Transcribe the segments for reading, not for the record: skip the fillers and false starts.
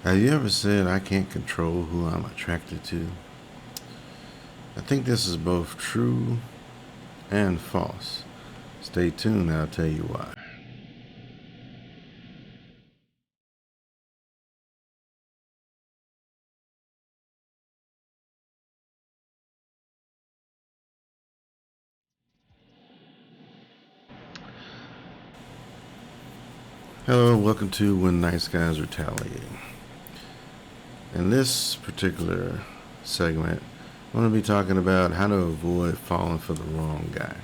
Have you ever said, I can't control who I'm attracted to? I think this is both true and false. Stay tuned, and I'll tell you why. Hello, welcome to When Nice Guys Retaliate. In this particular segment, I'm going to be talking about how to avoid falling for the wrong guy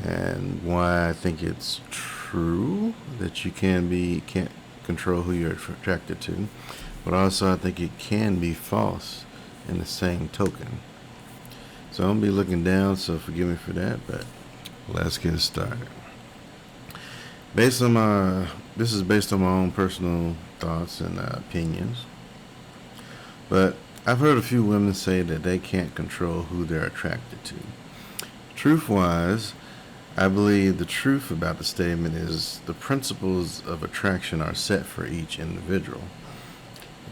and why I think it's true that you can't control who you're attracted to, but also I think it can be false in the same token. So I'm gonna be looking down, so forgive me for that, but let's get started. This is based on my own personal thoughts and opinions, but I've heard a few women say that they can't control who they're attracted to. Truth-wise, I believe the truth about the statement is the principles of attraction are set for each individual.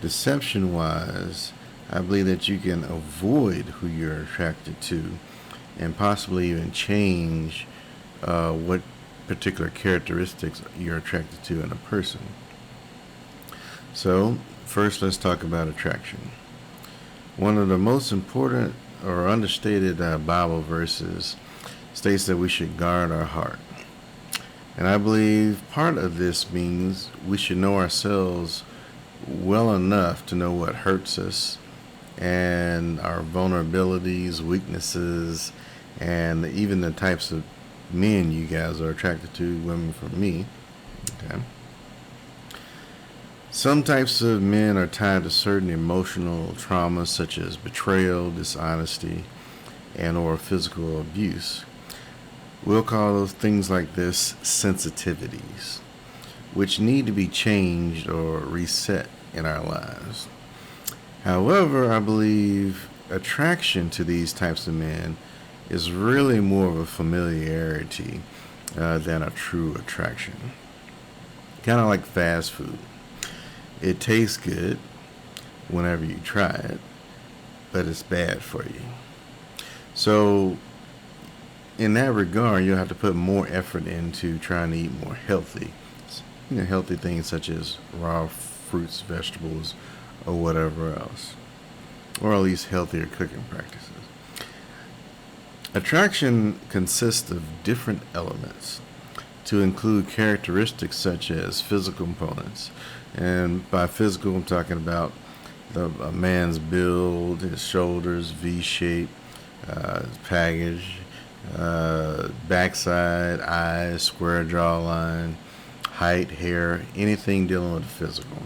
Deception-wise, I believe that you can avoid who you're attracted to and possibly even change what particular characteristics you're attracted to in a person. So, first let's talk about attraction. One of the most important or understated Bible verses states that we should guard our heart. And I believe part of this means we should know ourselves well enough to know what hurts us and our vulnerabilities, weaknesses, and even the types of men you guys are attracted to, women for me. Okay. Some types of men are tied to certain emotional traumas such as betrayal, dishonesty, and or physical abuse. We'll call those things like this sensitivities, which need to be changed or reset in our lives. However, I believe attraction to these types of men is really more of a familiarity than a true attraction. Kind of like fast food. It tastes good whenever you try it, but it's bad for you. So, in that regard, you'll have to put more effort into trying to eat more healthy. Healthy things such as raw fruits, vegetables, or whatever else, or at least healthier cooking practices. Attraction consists of different elements to include characteristics such as physical components. And by physical, I'm talking about a man's build, his shoulders, V shape, package, backside, eyes, square jawline, height, hair, anything dealing with the physical.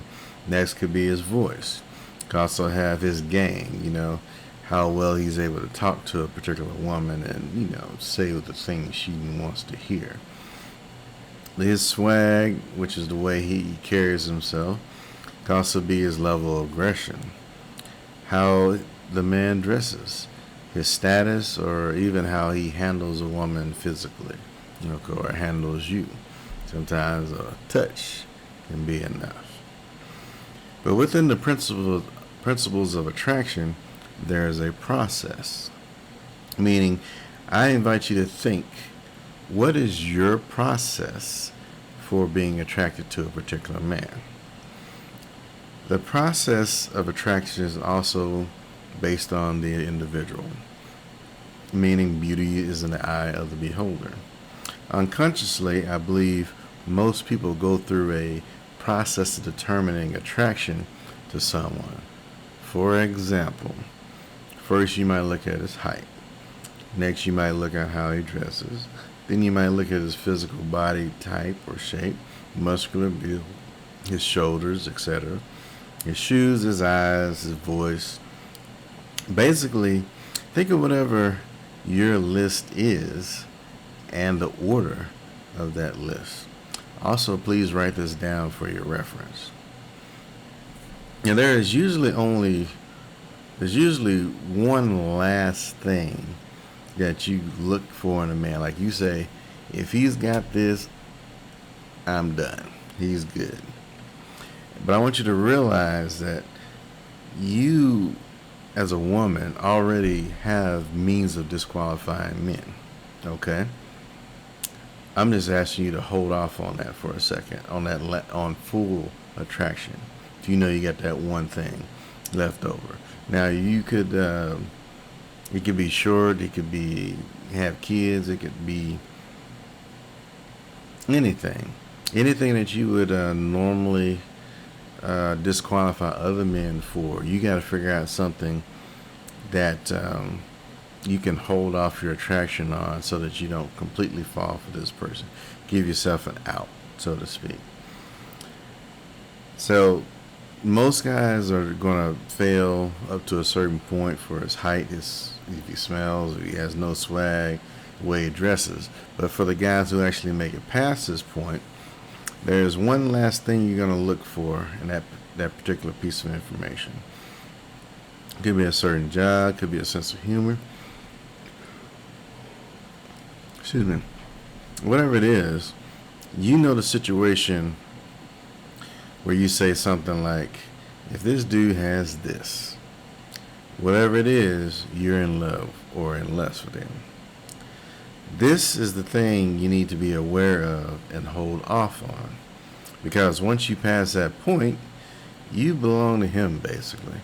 Next could be his voice. Could also have his gang, how well he's able to talk to a particular woman and, say the things she wants to hear. His swag, which is the way he carries himself, could also be his level of aggression. How the man dresses, his status, or even how he handles a woman physically, or handles you. Sometimes a touch can be enough. But within the principles of attraction, there is a process. Meaning, I invite you to think, what is your process for being attracted to a particular man? The process of attraction is also based on the individual, meaning beauty is in the eye of the beholder. Unconsciously, I believe most people go through a process of determining attraction to someone. For example, first you might look at his height. Next you might look at how he dresses. Then you might look at his physical body type or shape, muscular build, his shoulders, etc. His shoes, his eyes, his voice. Basically, think of whatever your list is and the order of that list. Also, please write this down for your reference. And there's usually one last thing that you look for in a man. Like you say, if he's got this, I'm done. He's good. But I want you to realize that you, as a woman, already have means of disqualifying men. Okay? I'm just asking you to hold off on that for a second, on full attraction. If you know you got that one thing left over. Now you could, it could be short, it could be have kids, it could be anything that you would normally disqualify other men for. You got to figure out something that you can hold off your attraction on, so that you don't completely fall for this person. Give yourself an out, so to speak. So most guys are going to fail up to a certain point for his height, if he smells, if he has no swag, the way he dresses. But for the guys who actually make it past this point, there's one last thing you're going to look for in that particular piece of information. Could be a certain job, could be a sense of humor. Excuse me. Whatever it is, you know the situation where you say something like, if this dude has this, whatever it is, you're in love or in lust with him. This is the thing you need to be aware of and hold off on. Because once you pass that point, you belong to him, basically.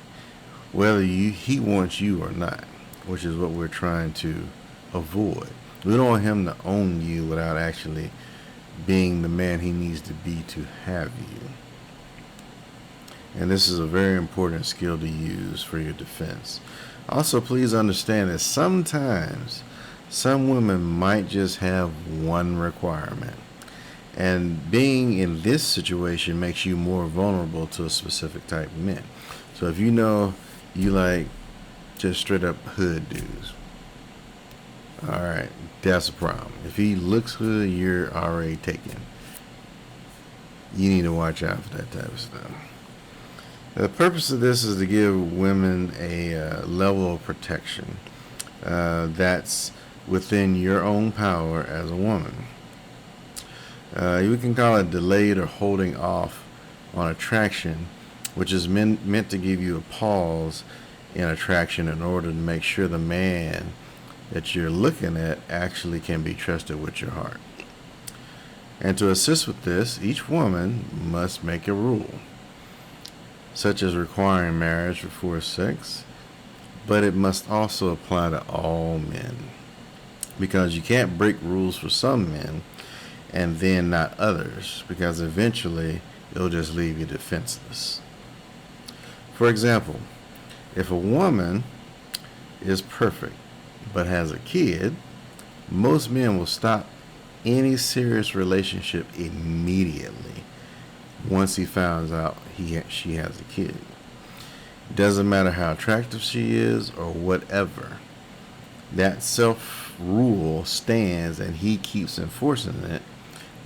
Whether he wants you or not, which is what we're trying to avoid. We don't want him to own you without actually being the man he needs to be to have you. And this is a very important skill to use for your defense. Also, please understand that sometimes some women might just have one requirement. And being in this situation makes you more vulnerable to a specific type of men. So if you know you like just straight up hood dudes, alright, that's a problem. If he looks hood, you're already taken. You need to watch out for that type of stuff. The purpose of this is to give women a level of protection that's within your own power as a woman. We can call it delayed or holding off on attraction, which is meant to give you a pause in attraction in order to make sure the man that you're looking at actually can be trusted with your heart. And to assist with this, each woman must make a rule, such as requiring marriage before sex, but it must also apply to all men, because you can't break rules for some men and then not others, because eventually it'll just leave you defenseless. For example, if a woman is perfect but has a kid, most men will stop any serious relationship immediately once he finds out she has a kid. Doesn't matter how attractive she is or whatever. That self-rule stands, and he keeps enforcing it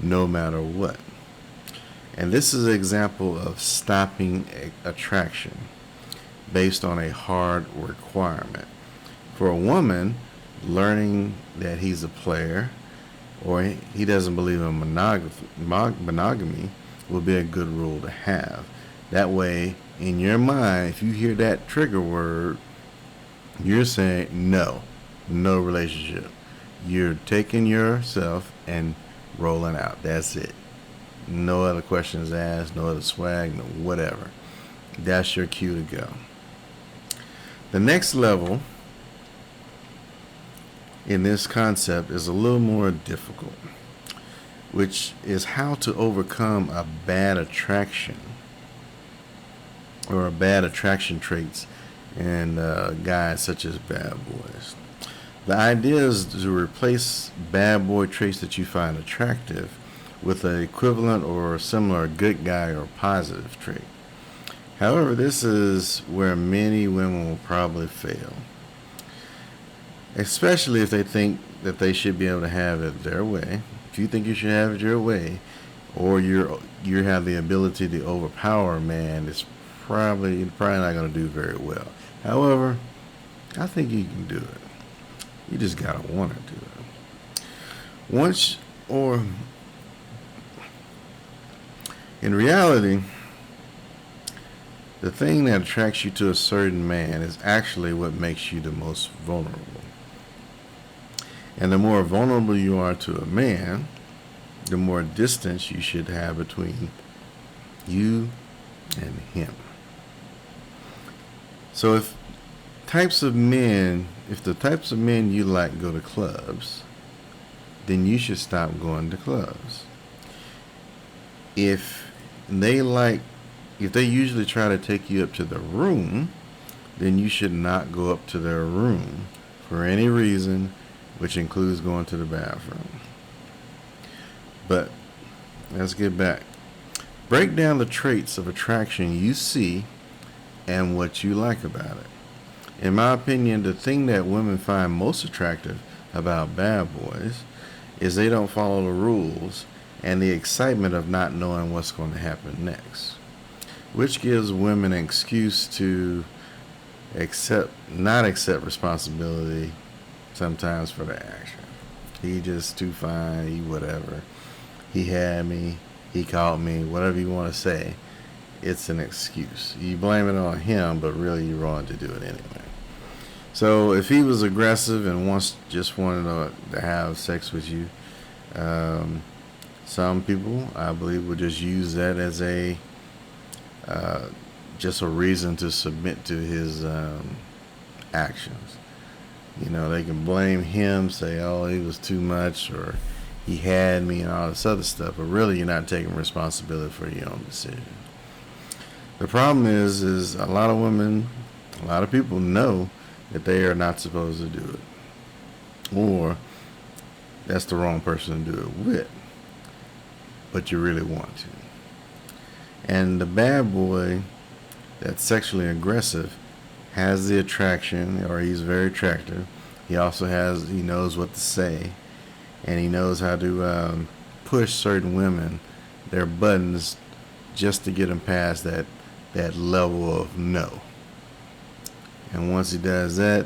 no matter what. And this is an example of stopping attraction based on a hard requirement. For a woman, learning that he's a player or he doesn't believe in monogamy will be a good rule to have. That way, in your mind, if you hear that trigger word, you're saying no relationship. You're taking yourself and rolling out. That's it. No other questions asked, no other swag, no whatever. That's your cue to go. The next level in this concept is a little more difficult, which is how to overcome a bad attraction or a bad attraction traits in guys such as bad boys. The idea is to replace bad boy traits that you find attractive with an equivalent or similar good guy or positive trait. However, this is where many women will probably fail, especially if they think that they should be able to have it their way. If you think you should have it your way, or you have the ability to overpower a man, you're probably not going to do very well. However, I think you can do it. You just gotta want to do it. In reality, the thing that attracts you to a certain man is actually what makes you the most vulnerable. And the more vulnerable you are to a man, the more distance you should have between you and him. So if the types of men you like go to clubs, then you should stop going to clubs. If they usually try to take you up to the room, then you should not go up to their room for any reason, which includes going to the bathroom. But let's get back. Break down the traits of attraction you see and what you like about it. In my opinion, the thing that women find most attractive about bad boys is they don't follow the rules and the excitement of not knowing what's going to happen next, which gives women an excuse to not accept responsibility sometimes for the action. He just too fine, he whatever. He had me, he caught me, whatever you want to say. It's an excuse. You blame it on him, but really you're wrong to do it anyway. So if he was aggressive and just wanted to have sex with you, some people, I believe, would just use that as just a reason to submit to his actions. They can blame him, say, oh, he was too much, or he had me, and all this other stuff, but really you're not taking responsibility for your own decision. The problem is a lot of people know that they are not supposed to do it, or that's the wrong person to do it with, but you really want to. And the bad boy that's sexually aggressive has the attraction, or he's very attractive. He knows what to say, and he knows how to push certain women, their buttons, just to get them past that level of no. And once he does that,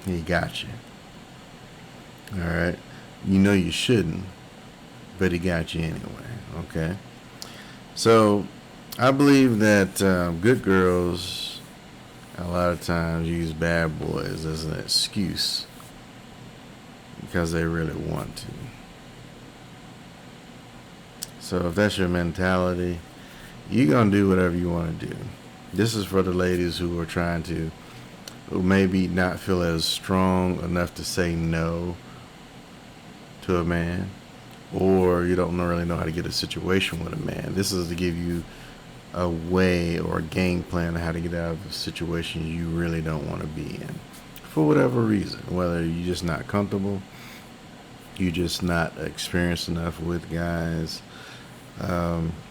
he got you. All right. You shouldn't, but he got you anyway. Okay. So I believe that good girls a lot of times use bad boys as an excuse because they really want to. So if that's your mentality, you're going to do whatever you want to do. This is for the ladies who maybe not feel as strong enough to say no to a man, or you don't really know how to get a situation with a man. This is to give you a way or a game plan on how to get out of a situation you really don't want to be in, for whatever reason. Whether you're just not comfortable, you're just not experienced enough with guys,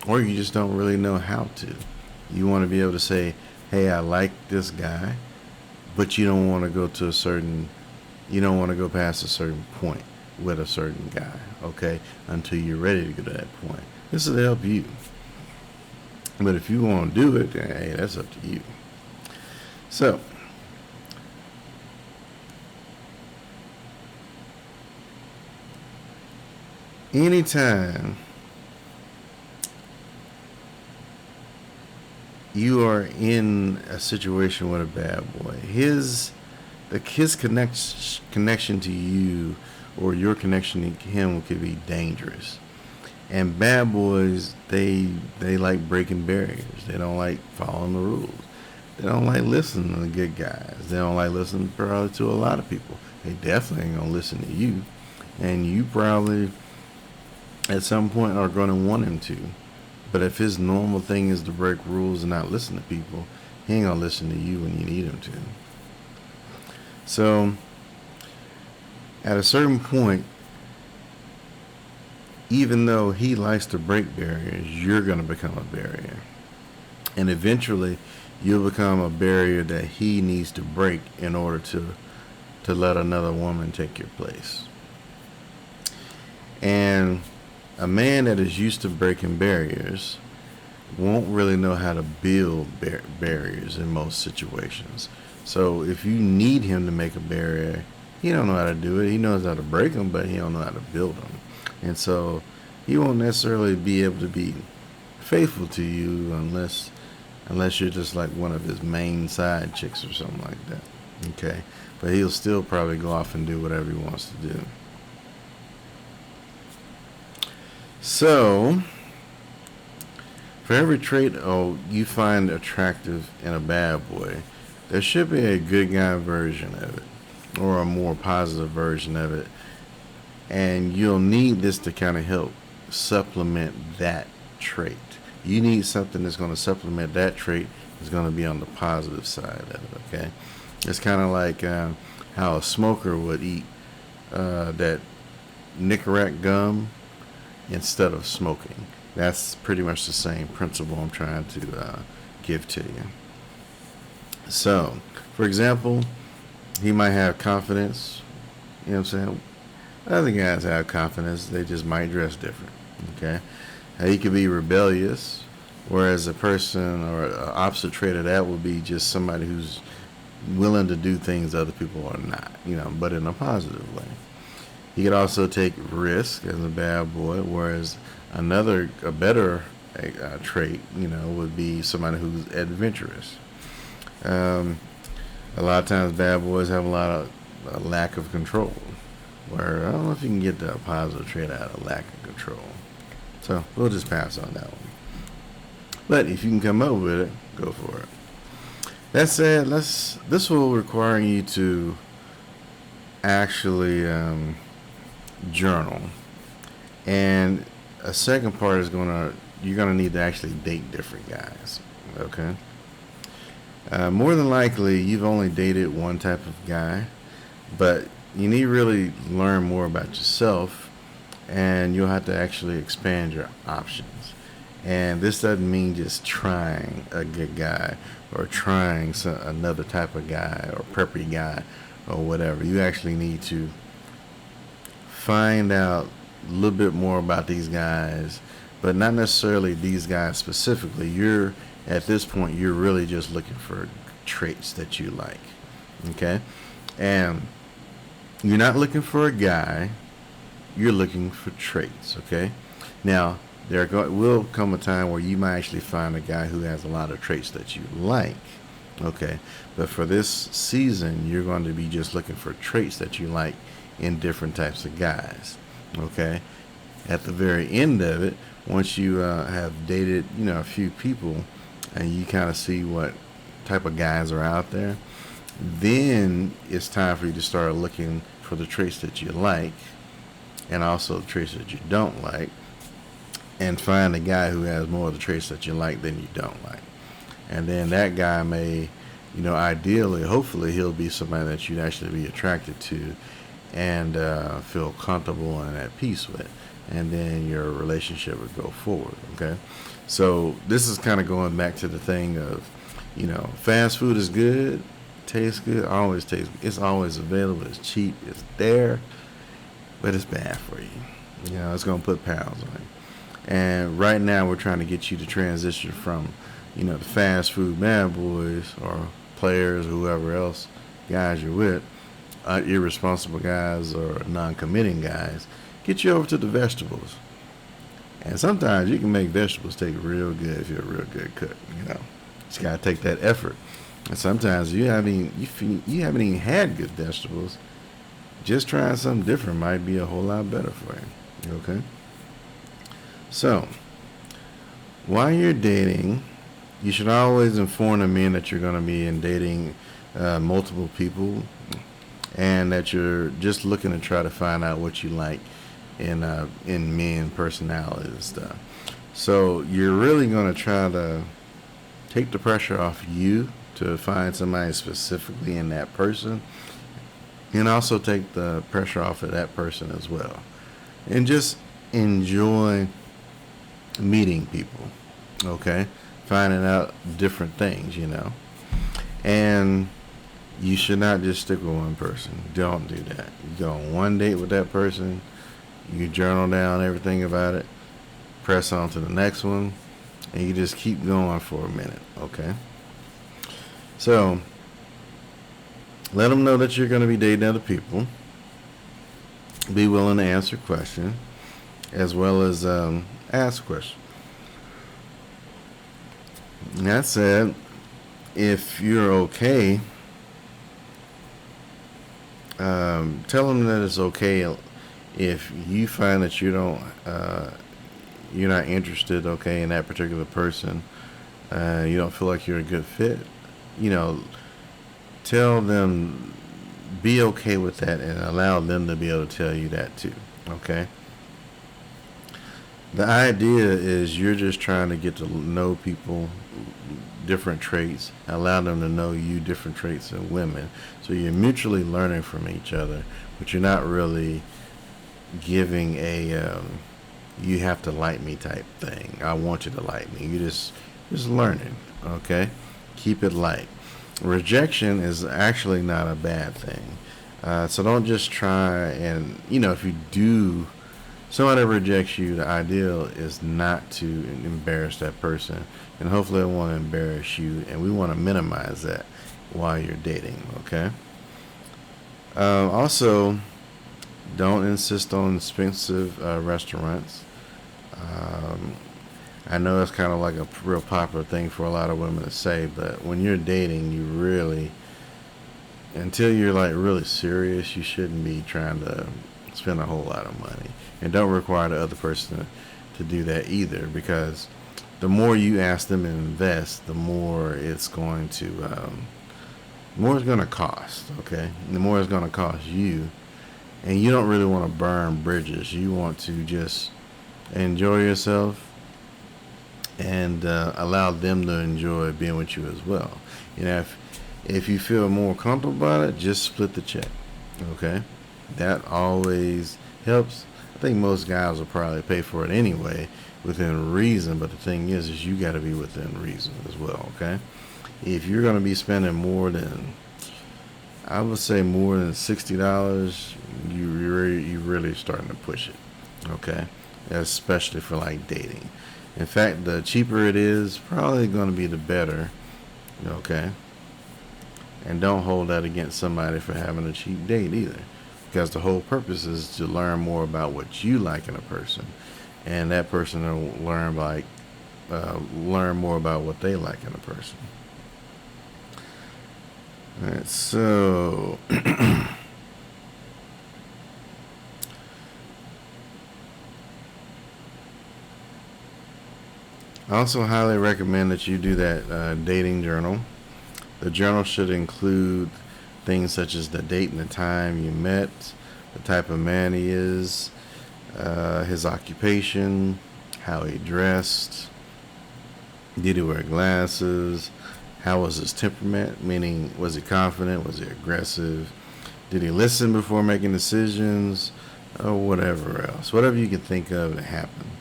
or you just don't really know how to. You want to be able to say, hey, I like this guy, but you don't want to go past a certain point with a certain guy, okay, until you're ready to get to that point. This is to help you. But if you want to do it, then, hey, that's up to you. So, anytime you are in a situation with a bad boy, his connection to you, or your connection to him, could be dangerous. And bad boys, they like breaking barriers. They don't like following the rules. They don't like listening to the good guys. They don't like listening probably to a lot of people. They definitely ain't gonna listen to you. And you probably at some point are gonna want him to. But if his normal thing is to break rules and not listen to people, he ain't gonna listen to you when you need him to. So at a certain point, even though he likes to break barriers, you're going to become a barrier. And eventually, you'll become a barrier that he needs to break in order to let another woman take your place. And a man that is used to breaking barriers won't really know how to build barriers in most situations. So if you need him to make a barrier, he don't know how to do it. He knows how to break them, but he don't know how to build them. And so he won't necessarily be able to be faithful to you unless unless you're just like one of his main side chicks or something like that. Okay, but he'll still probably go off and do whatever he wants to do. So, for every trait you find attractive in a bad boy, there should be a good guy version of it, or a more positive version of it, and you'll need this to kind of help supplement that trait. You need something that's going to supplement that trait that's going to be on the positive side of it, okay? It's kind of like how a smoker would eat that Nicorette gum instead of smoking. That's pretty much the same principle I'm trying to give to you. So, for example, he might have confidence. You know what I'm saying? Other guys have confidence. They just might dress different. Okay? He could be rebellious, whereas a person or an opposite trait of that would be just somebody who's willing to do things other people are not, but in a positive way. He could also take risk as a bad boy, whereas a better trait, would be somebody who's adventurous. A lot of times bad boys have a lack of control, where I don't know if you can get the positive trait out of lack of control. So we'll just pass on that one. But if you can come up with it, go for it. That said, this will require you to actually journal, and a second part is you're gonna need to actually date different guys. Okay. More than likely, you've only dated one type of guy, but you need to really learn more about yourself, and you'll have to actually expand your options. And this doesn't mean just trying a good guy or trying another type of guy or preppy guy or whatever. You actually need to find out a little bit more about these guys, but not necessarily these guys specifically. At this point, you're really just looking for traits that you like. Okay? And you're not looking for a guy, you're looking for traits. Okay? Now, will come a time where you might actually find a guy who has a lot of traits that you like. Okay? But for this season, you're going to be just looking for traits that you like in different types of guys. Okay? At the very end of it, once you have dated, a few people, and you kind of see what type of guys are out there, then it's time for you to start looking for the traits that you like and also the traits that you don't like, and find a guy who has more of the traits that you like than you don't like. And then that guy may, ideally, hopefully he'll be somebody that you'd actually be attracted to and feel comfortable and at peace with. And then your relationship would go forward, okay? So this is kind of going back to the thing of, fast food is good, tastes good, always tastes good. It's always available, it's cheap, it's there, but it's bad for you. It's going to put pounds on you. And right now we're trying to get you to transition from, the fast food bad boys or players or whoever else guys you're with, irresponsible guys or non-committing guys, get you over to the vegetables. And sometimes you can make vegetables taste real good if you're a real good cook. Just gotta take that effort. And sometimes you haven't even had good vegetables. Just trying something different might be a whole lot better for you. Okay. So, while you're dating, you should always inform the men that you're going to be dating multiple people, and that you're just looking to try to find out what you like in men personality and stuff. So you're really going to try to take the pressure off you to find somebody specifically in that person, and also take the pressure off of that person as well, and just enjoy meeting people. Okay, finding out different things, and you should not just stick with one person. Don't do that. You go on one date with that person, you journal down everything about it, press on to the next one, and you just keep going for a minute. Okay, so let them know that you're going to be dating other people. Be willing to answer questions as well as ask questions. That said, if you're okay, tell them that it's okay if you find that you're not interested, okay, in that particular person. You don't feel like you're a good fit. You know, tell them, be okay with that, and allow them to be able to tell you that too. Okay. The idea is you're just trying to get to know people, different traits, allow them to know you, different traits in women. So you're mutually learning from each other, but you're not really giving a you have to like me type thing. I want you to like me. You just learning. Okay, keep it light. Rejection is actually not a bad thing. So don't just try and if you do somebody rejects you, the ideal is not to embarrass that person, and hopefully they won't embarrass you, and we want to minimize that while you're dating. Okay. Also, don't insist on expensive restaurants. Um, I know it's kind of like a real popular thing for a lot of women to say, but when you're dating, you really, until you're like really serious, you shouldn't be trying to spend a whole lot of money. And don't require the other person to do that either, because the more you ask them to invest, the more it's going to, more it's going to cost. Okay, the more it's going to cost you, and you don't really want to burn bridges. You want to just enjoy yourself and allow them to enjoy being with you as well. If you feel more comfortable about it, just split the check. Okay, that always helps. I think most guys will probably pay for it anyway, within reason. But the thing is you got to be within reason as well. Okay, if you're going to be spending more than, I would say more than $60, you really starting to push it. Okay, especially for like dating. In fact, the cheaper it is, probably going to be the better. Okay, and don't hold that against somebody for having a cheap date either, because the whole purpose is to learn more about what you like in a person, and that person will learn more about what they like in a person. All right, so I also highly recommend that you do that dating journal. The journal should include things such as the date and the time you met, the type of man he is, his occupation, how he dressed, did he wear glasses, how was his temperament, meaning was he confident, was he aggressive, did he listen before making decisions, or whatever else. Whatever you can think of that happened.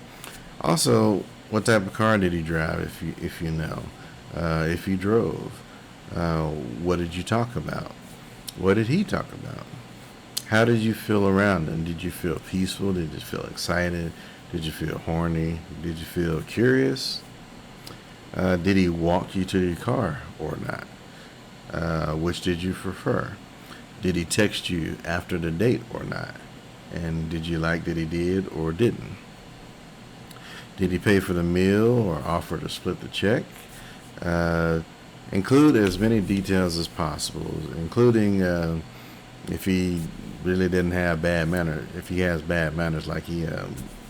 Also, what type of car did he drive, if you know? If he drove, what did you talk about? What did he talk about? How did you feel around him? Did you feel peaceful? Did you feel excited? Did you feel horny? Did you feel curious? Did he walk you to your car or not? Which did you prefer? Did he text you after the date or not? And did you like that he did or didn't? Did he pay for the meal or offer to split the check? Include as many details as possible, including if he really didn't have bad manners. If he has bad manners, like he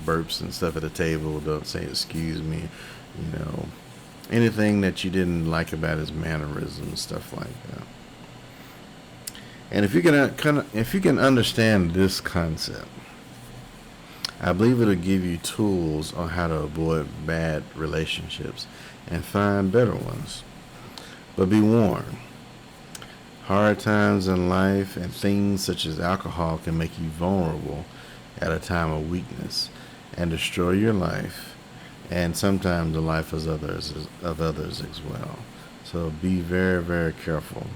burps and stuff at the table, don't say excuse me, anything that you didn't like about his mannerisms, stuff like that. And if you can understand this concept, I believe it'll give you tools on how to avoid bad relationships and find better ones. But be warned, hard times in life and things such as alcohol can make you vulnerable at a time of weakness and destroy your life, and sometimes the life of others as well. So be very, very careful.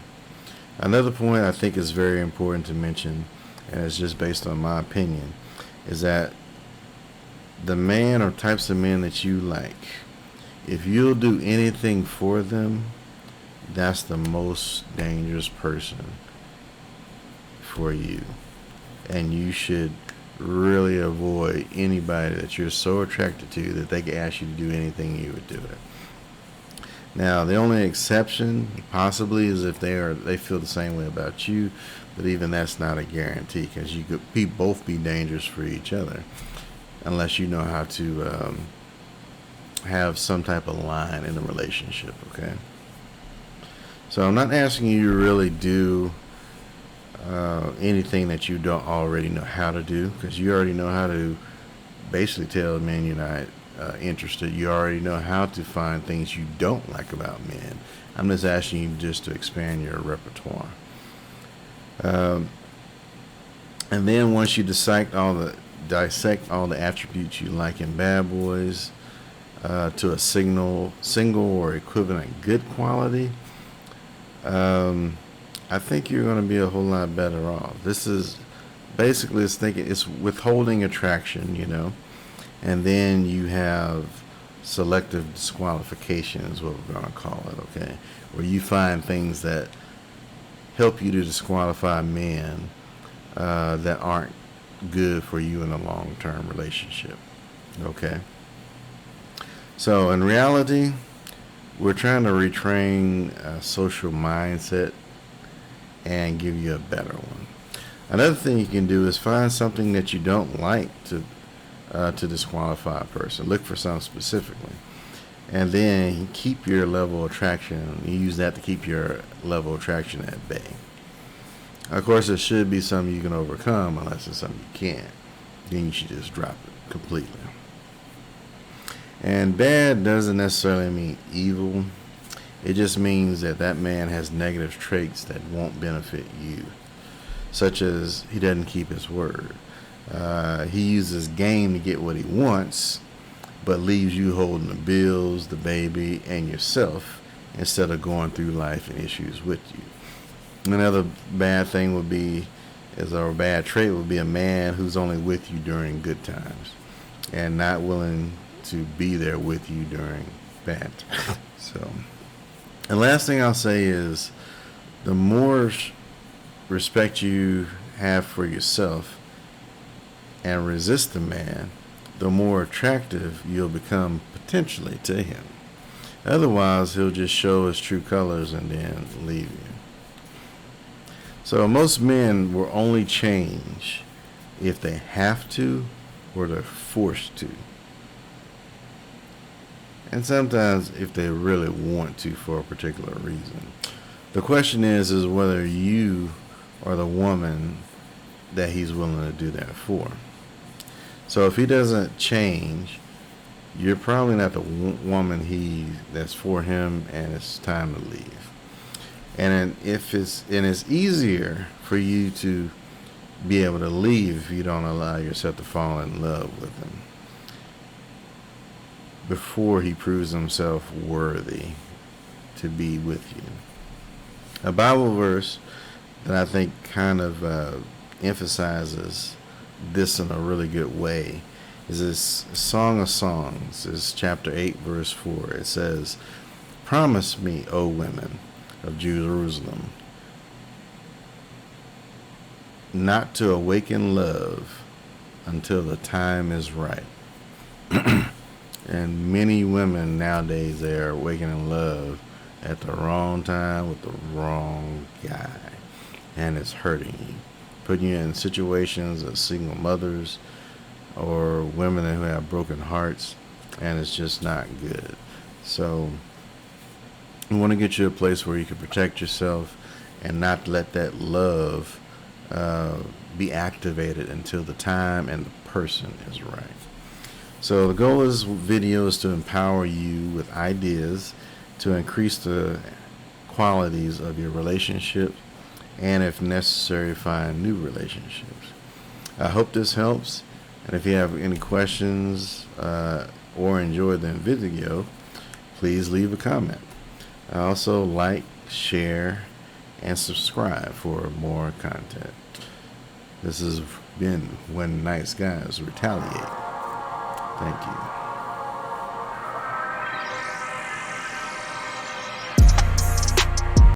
Another point I think is very important to mention, and it's just based on my opinion, is that the man or types of men that you like, if you'll do anything for them, that's the most dangerous person for you. And you should really avoid anybody that you're so attracted to that they can ask you to do anything, you would do it. Now, the only exception possibly is if they feel the same way about you, but even that's not a guarantee because you could both be dangerous for each other unless you know how to have some type of line in a relationship. Okay, so I'm not asking you to really do anything that you don't already know how to do because you already know how to basically tell men you're not interested. You already know how to find things you don't like about men. I'm just asking you just to expand your repertoire. And then once you dissect all the attributes you like in bad boys to a single or equivalent good quality, I think you're going to be a whole lot better off. This is basically it's withholding attraction, and then you have selective disqualification is what we're going to call it, okay? Where you find things that help you to disqualify men that aren't good for you in a long-term relationship, okay? So in reality, we're trying to retrain a social mindset and give you a better one. Another thing you can do is find something that you don't like to disqualify a person. Look for something specifically. And then keep your level of attraction. You use that to keep your level of attraction at bay. Of course, it should be something you can overcome unless it's something you can't. Then you should just drop it completely. And bad doesn't necessarily mean evil. It just means that man has negative traits that won't benefit you, such as he doesn't keep his word. He uses game to get what he wants, but leaves you holding the bills, the baby, and yourself instead of going through life and issues with you. Another bad thing would be, or a bad trait would be a man who's only with you during good times and not willing to be there with you during bad times. So, and last thing I'll say is the more respect you have for yourself and resist the man, the more attractive you'll become potentially to him. Otherwise, he'll just show his true colors and then leave you. So most men will only change if they have to or they're forced to. And sometimes if they really want to for a particular reason. The question is whether you are the woman that he's willing to do that for. So if he doesn't change, you're probably not the woman that's for him, and it's time to leave. And it's easier for you to be able to leave if you don't allow yourself to fall in love with him before he proves himself worthy to be with you. A Bible verse that I think kind of emphasizes this in a really good way is this Song of Songs. It's chapter 8, verse 4. It says, "Promise me, O women of Jerusalem, not to awaken love until the time is right." And many women nowadays, they are awakening love at the wrong time with the wrong guy, and it's hurting you, putting you in situations of single mothers or women who have broken hearts, and it's just not good. So we want to get you a place where you can protect yourself and not let that love be activated until the time and the person is right. So the goal of this video is to empower you with ideas to increase the qualities of your relationship, and if necessary, find new relationships. I hope this helps, and if you have any questions or enjoyed the video, please leave a comment. Also like, share, and subscribe for more content. This has been When Nice Guys Retaliate. Thank you.